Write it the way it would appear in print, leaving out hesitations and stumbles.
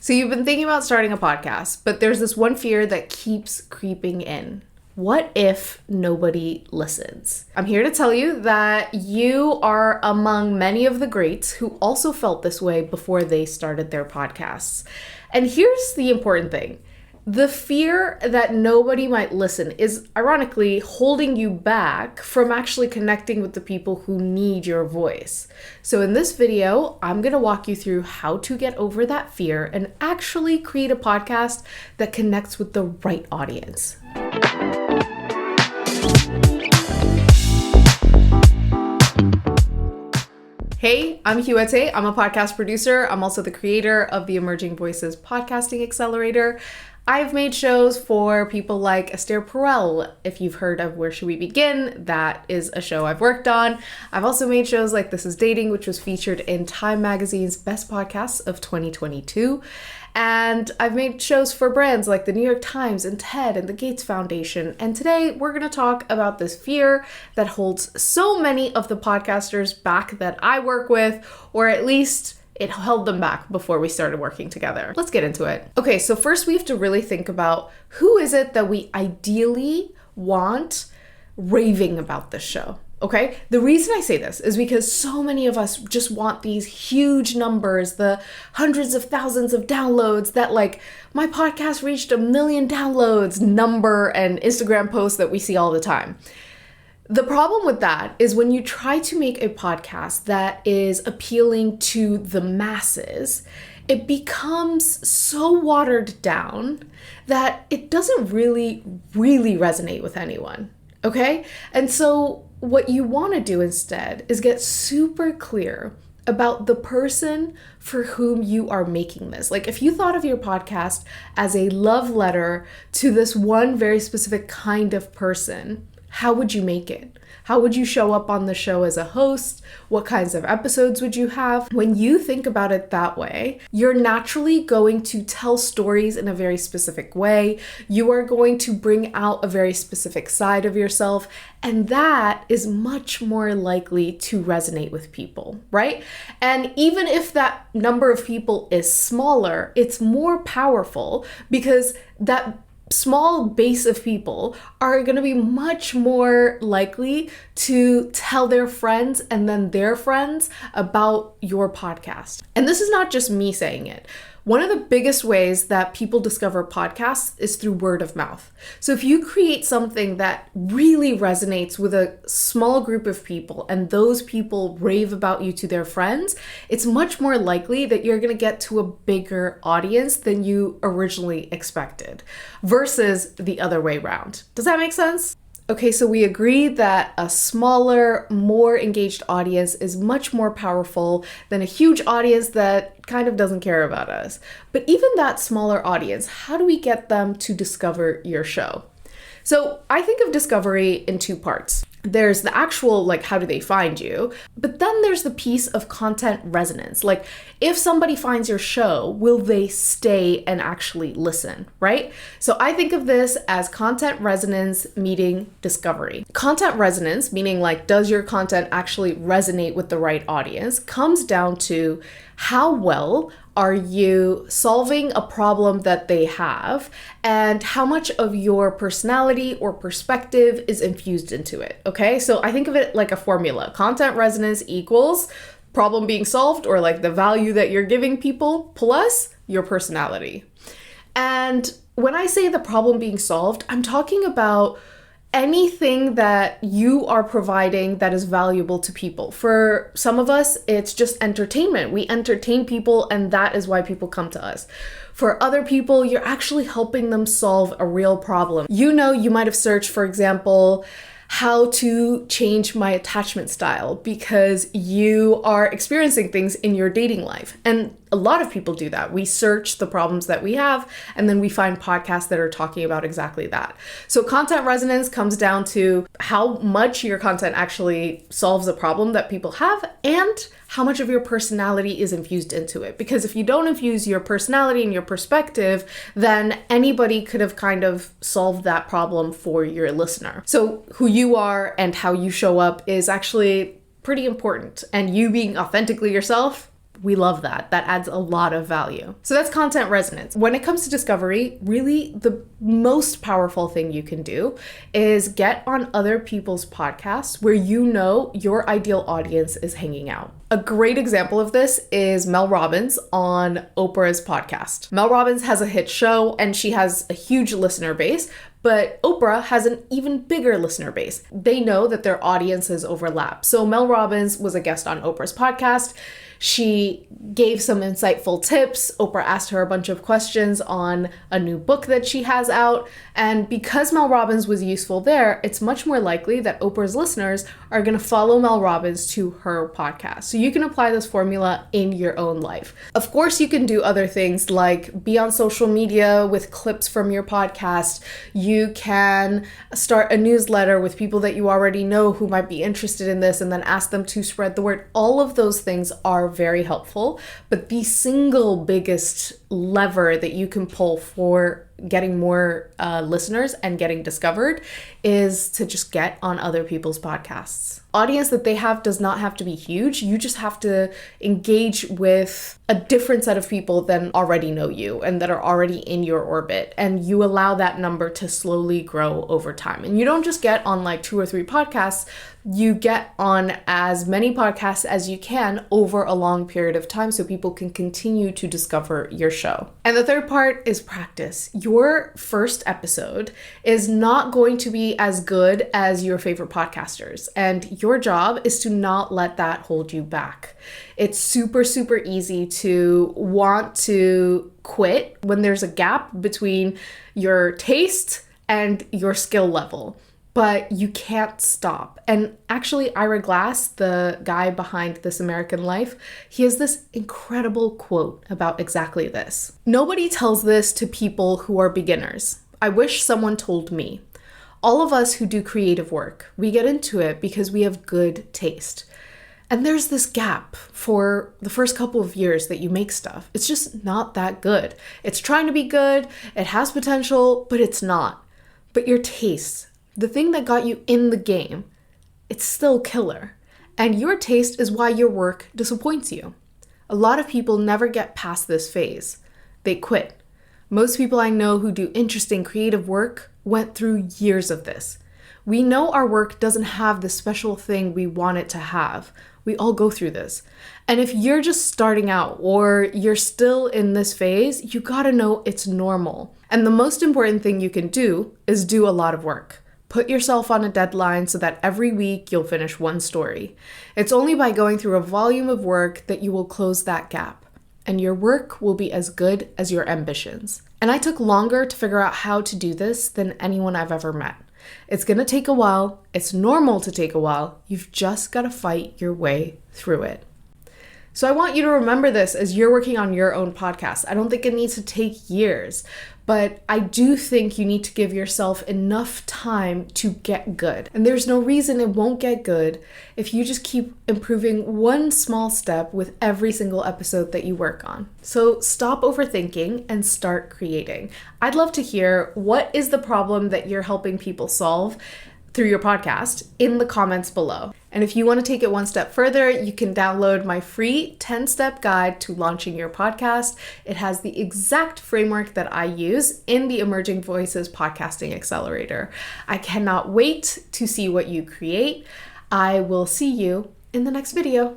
So you've been thinking about starting a podcast, but there's this one fear that keeps creeping in. What if nobody listens? I'm here to tell you that you are among many of the greats who also felt this way before they started their podcasts. And here's the important thing. The fear that nobody might listen is ironically holding you back from actually connecting with the people who need your voice. So in this video, I'm going to walk you through how to get over that fear and actually create a podcast that connects with the right audience. Hey, I'm Hiwote. I'm a podcast producer. I'm also the creator of the Emerging Voices Podcasting Accelerator. I've made shows for people like Esther Perel. If you've heard of Where Should We Begin, that is a show I've worked on. I've also made shows like This Is Dating, which was featured in Time Magazine's Best Podcasts of 2022. And I've made shows for brands like the New York Times and TED and the Gates Foundation. And today we're going to talk about this fear that holds so many of the podcasters back that I work with, or at least it held them back before we started working together. Let's get into it. Okay, so first we have to really think about who is it that we ideally want raving about this show. Okay, the reason I say this is because so many of us just want these huge numbers, the hundreds of thousands of downloads, that like my podcast reached 1 million downloads number and Instagram posts that we see all the time. The problem with that is when you try to make a podcast that is appealing to the masses, it becomes so watered down that it doesn't really resonate with anyone, okay? And so what you want to do instead is get super clear about the person for whom you are making this. Like if you thought of your podcast as a love letter to this one very specific kind of person, how would you make it? How would you show up on the show as a host? What kinds of episodes would you have? When you think about it that way, you're naturally going to tell stories in a very specific way. You are going to bring out a very specific side of yourself, and that is much more likely to resonate with people, right? And even if that number of people is smaller, it's more powerful because that small base of people are going to be much more likely to tell their friends and then their friends about your podcast. And this is not just me saying it. One of the biggest ways that people discover podcasts is through word of mouth. So if you create something that really resonates with a small group of people and those people rave about you to their friends, it's much more likely that you're going to get to a bigger audience than you originally expected versus the other way around. Does that make sense? Okay, so we agree that a smaller, more engaged audience is much more powerful than a huge audience that kind of doesn't care about us. But even that smaller audience, how do we get them to discover your show? So I think of discovery in two parts. There's the actual, like, how do they find you? But then there's the piece of content resonance. Like, if somebody finds your show, will they stay and actually listen, right? So I think of this as content resonance meeting discovery. Content resonance, meaning like, does your content actually resonate with the right audience, comes down to how well are you solving a problem that they have and how much of your personality or perspective is infused into it, okay? So I think of it like a formula. Content resonance equals problem being solved, or like the value that you're giving people, plus your personality. And when I say the problem being solved, I'm talking about anything that you are providing that is valuable to people. For some of us, it's just entertainment. We entertain people, and that is why people come to us. For other people, you're actually helping them solve a real problem. You know, you might have searched, for example, how to change my attachment style because you are experiencing things in your dating life. And a lot of people do that. We search the problems that we have, and then we find podcasts that are talking about exactly that. So content resonance comes down to how much your content actually solves a problem that people have and how much of your personality is infused into it. Because if you don't infuse your personality and your perspective, then anybody could have kind of solved that problem for your listener. So who you are and how you show up is actually pretty important. And you being authentically yourself, We love that. That adds a lot of value. So that's content resonance. When it comes to discovery, really the most powerful thing you can do is get on other people's podcasts where you know your ideal audience is hanging out. A great example of this is Mel Robbins on Oprah's podcast. Mel Robbins has a hit show and she has a huge listener base, but Oprah has an even bigger listener base. They know that their audiences overlap. So Mel Robbins was a guest on Oprah's podcast. She gave some insightful tips. Oprah asked her a bunch of questions on a new book that she has out. And because Mel Robbins was useful there, it's much more likely that Oprah's listeners are going to follow Mel Robbins to her podcast. So you can apply this formula in your own life. Of course, you can do other things like be on social media with clips from your podcast. You can start a newsletter with people that you already know who might be interested in this and then ask them to spread the word. All of those things are very helpful, but the single biggest lever that you can pull for getting more listeners and getting discovered is to just get on other people's podcasts. Audience that they have does not have to be huge. You just have to engage with a different set of people than already know you and that are already in your orbit. And you allow that number to slowly grow over time. And you don't just get on like 2 or 3 podcasts. You get on as many podcasts as you can over a long period of time so people can continue to discover your show. And the third part is practice. Your first episode is not going to be as good as your favorite podcasters. And your job is to not let that hold you back. It's super, super easy to want to quit when there's a gap between your taste and your skill level. But you can't stop. And actually, Ira Glass, the guy behind This American Life, he has this incredible quote about exactly this. Nobody tells this to people who are beginners. I wish someone told me. All of us who do creative work, we get into it because we have good taste. And there's this gap for the first couple of years that you make stuff. It's just not that good. It's trying to be good, it has potential, but it's not. But your taste, the thing that got you in the game, it's still killer. And your taste is why your work disappoints you. A lot of people never get past this phase. They quit. Most people I know who do interesting creative work went through years of this. We know our work doesn't have the special thing we want it to have. We all go through this. And if you're just starting out or you're still in this phase, you gotta know it's normal. And the most important thing you can do is do a lot of work. Put yourself on a deadline so that every week you'll finish one story. It's only by going through a volume of work that you will close that gap. And your work will be as good as your ambitions. And I took longer to figure out how to do this than anyone I've ever met. It's gonna take a while. It's normal to take a while. You've just gotta fight your way through it. So I want you to remember this as you're working on your own podcast. I don't think it needs to take years, but I do think you need to give yourself enough time to get good. And there's no reason it won't get good if you just keep improving one small step with every single episode that you work on. So stop overthinking and start creating. I'd love to hear what is the problem that you're helping people solve through your podcast in the comments below. And if you want to take it one step further, you can download my free 10-step guide to launching your podcast. It has the exact framework that I use in the Emerging Voices Podcasting Accelerator. I cannot wait to see what you create. I will see you in the next video.